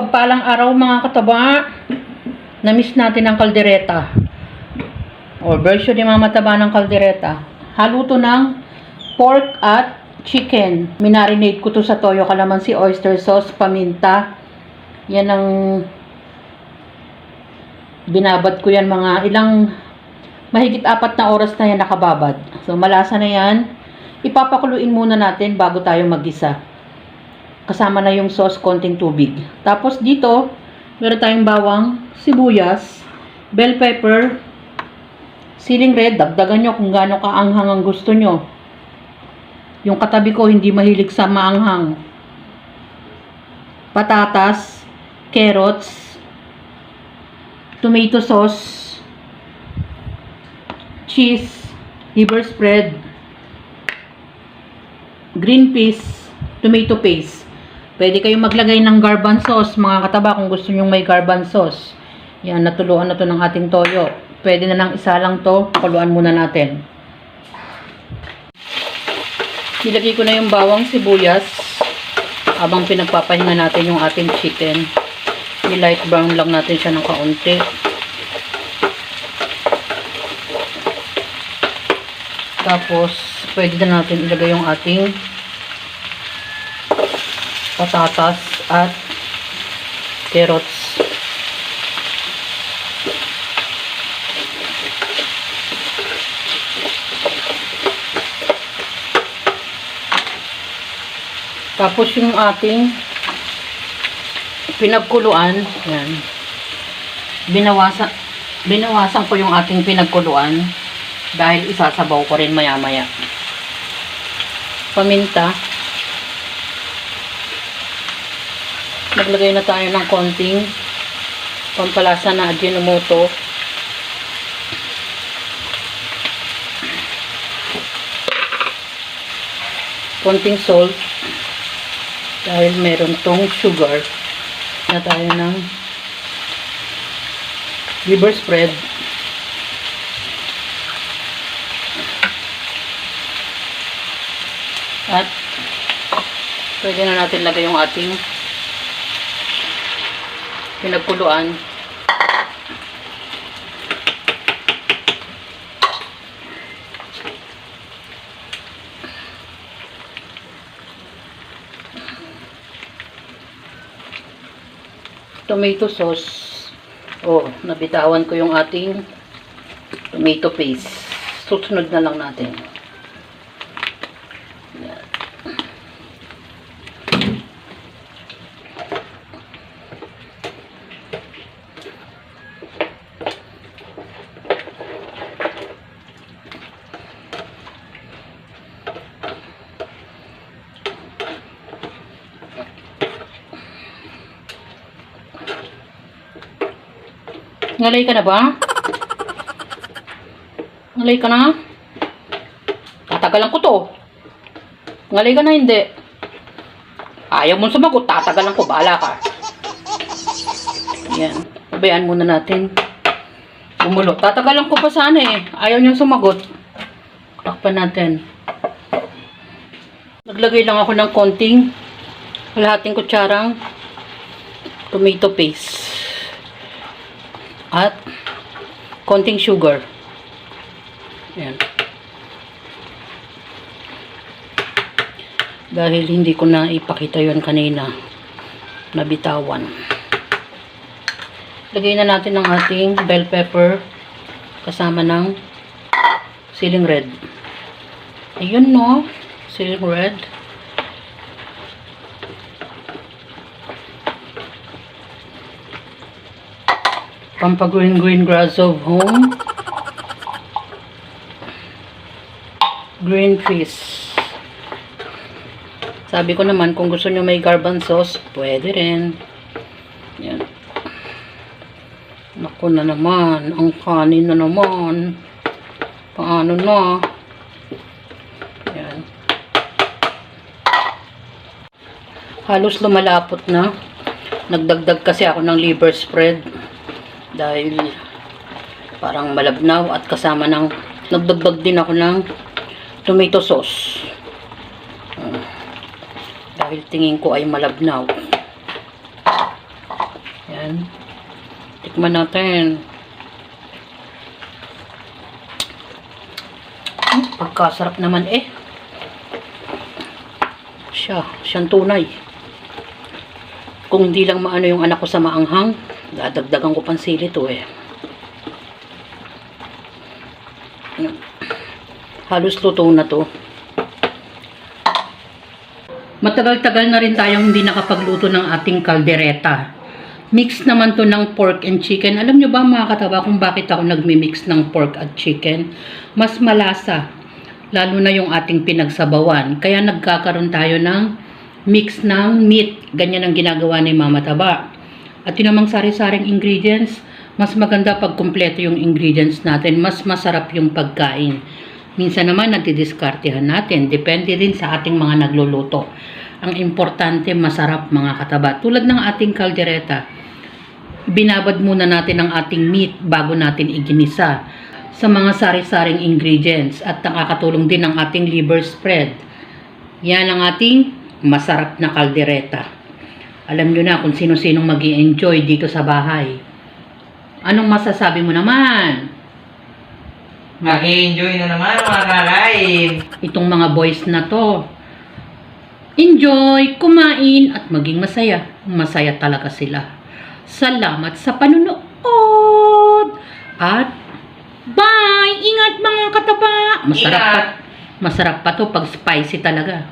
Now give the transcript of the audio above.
Mapagpalang araw mga kataba. Namiss natin ang kaldereta. Or version ni mga mataba ng kaldereta. Haluto ng pork at chicken. Minarinate ko to sa toyo, kalamansi, oyster sauce, paminta. Yan ang binabad ko yan mga ilang mahigit 4 na oras na yan nakababad. So malasa na yan. Ipapakuluin muna natin bago tayo maggisa. Kasama na yung sauce, konting tubig. Tapos dito, meron tayong bawang, sibuyas, bell pepper, siling red. Dagdagan nyo kung gaano kaanghang ang gusto nyo. Yung katabi ko hindi mahilig sa maanghang. Patatas, carrots, tomato sauce, cheese, liver spread, green peas, tomato paste. Pwede kayong maglagay ng garban sauce, mga kataba, kung gusto nyong may garban sauce. Yan, natuluan na to ng ating toyo. Pwede na lang isa lang to, pakuluan muna natin. Nilagay ko na yung bawang, sibuyas, habang pinagpapahinga natin yung ating chicken. I-light brown lang natin siya ng kaunti. Tapos, pwede na natin ilagay yung ating patatas at carrots. Tapos yung ating pinagkuluan, yan. Binawasan ko yung ating pinagkuluan dahil isasabaw ko rin maya-maya. Paminta. Naglagay na tayo ng konting pampalasa na Ajinomoto. Konting salt. Dahil meron tong sugar. Na tayo ng liver spread. At pwede na natin lagay yung ating pinagkuluan. Tomato sauce. Oh, nabitawan ko yung ating tomato paste. Susunod na lang natin. Yan. Ngalay ka na ba? Ngalay ka na? Tatagalan ko to. Ngalay ka na, hindi. Ayaw mong sumagot, tatagalan ko, bahala ka. Yan. Pabayaan muna natin. Bumulo. Tatagalan ko pa sana eh. Ayaw niyang sumagot. Takpan natin. Naglagay lang ako ng konting kalahating kutsarang tomato paste. At konting sugar. Ayan. Dahil hindi ko na ipakita yon kanina. Nabitawan. Lagay na natin ang ating bell pepper kasama ng siling red. Ayun no. Siling red. Pampagreen grass of home. Green peas. Sabi ko naman kung gusto nyo may garban sauce, pwede rin. Yan. Naku na naman, ang kanin na naman. Paano na? Yan. Halos lumalapot na. Nagdagdag kasi ako ng liver spread. Dahil parang malabnaw at kasama ng nagdagdag din ako ng tomato sauce. Dahil tingin ko ay malabnaw. Tikman natin. Pagkasarap naman eh. Siyang tunay. Kung hindi lang maano yung anak ko sa maanghang, dadagdagan ko pang sili to eh. Halos luto na to. Matagal-tagal na rin tayong hindi nakapagluto ng ating kaldereta. Mix naman to ng pork and chicken. Alam nyo ba mga kataba kung bakit ako nagmi-mix ng pork at chicken? Mas malasa. Lalo na yung ating pinagsabawan. Kaya nagkakaroon tayo ng mix ng meat. Ganyan ang ginagawa ni Mama Taba. At yun namang sari-saring ingredients, mas maganda pag kumpleto yung ingredients natin. Mas masarap yung pagkain. Minsan naman nagdidiskartehan natin. Depende din sa ating mga nagluluto. Ang importante, masarap mga kataba. Tulad ng ating kaldereta, binabad muna natin ang ating meat bago natin iginisa sa mga sari-saring ingredients. At nakakatulong din ang ating liver spread. Yan ang ating masarap na kaldereta. Alam nyo na kung sino-sinong mag-i-enjoy dito sa bahay. Anong masasabi mo naman? Mag-enjoy na naman mga kakain. Itong mga boys na to. Enjoy, kumain, at maging masaya. Masaya talaga sila. Salamat sa panunood. At bye! Ingat mga kataba. Masarap pa to pag spicy talaga.